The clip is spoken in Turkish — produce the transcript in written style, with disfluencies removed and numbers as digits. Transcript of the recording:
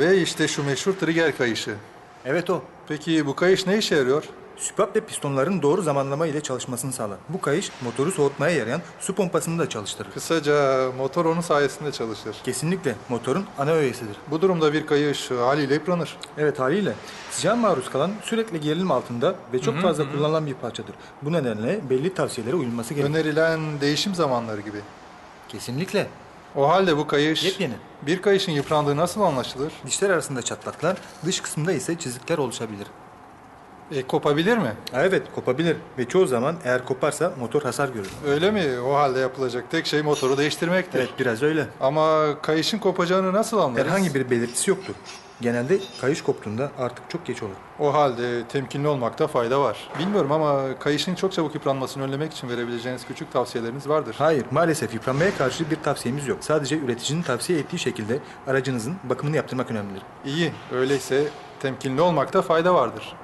Ve işte şu meşhur trigger kayışı. Evet o. Peki bu kayış ne işe yarıyor? Sübap ve pistonların doğru zamanlama ile çalışmasını sağlar. Bu kayış motoru soğutmaya yarayan su pompasını da çalıştırır. Kısaca motor onun sayesinde çalışır. Kesinlikle motorun ana öğesidir. Bu durumda bir kayış haliyle yıpranır. Evet, haliyle sıcağa maruz kalan, sürekli gerilim altında ve çok fazla kullanılan bir parçadır. Bu nedenle belli tavsiyelere uyulması gerekir. Önerilen değişim zamanları gibi. Kesinlikle. O halde bu kayış... Yepyeni. Bir kayışın yıprandığı nasıl anlaşılır? Dişler arasında çatlaklar, dış kısmında ise çizikler oluşabilir. Kopabilir mi? Evet, kopabilir ve çoğu zaman eğer koparsa motor hasar görür. Öyle mi? O halde yapılacak tek şey motoru değiştirmektir. Evet, biraz öyle. Ama kayışın kopacağını nasıl anlarız? Herhangi bir belirtisi yoktur. Genelde kayış koptuğunda artık çok geç olur. O halde temkinli olmakta fayda var. Bilmiyorum ama kayışın çok çabuk yıpranmasını önlemek için verebileceğiniz küçük tavsiyeleriniz vardır. Hayır, maalesef yıpranmaya karşı bir tavsiyemiz yok. Sadece üreticinin tavsiye ettiği şekilde aracınızın bakımını yaptırmak önemlidir. İyi, öyleyse temkinli olmakta fayda vardır.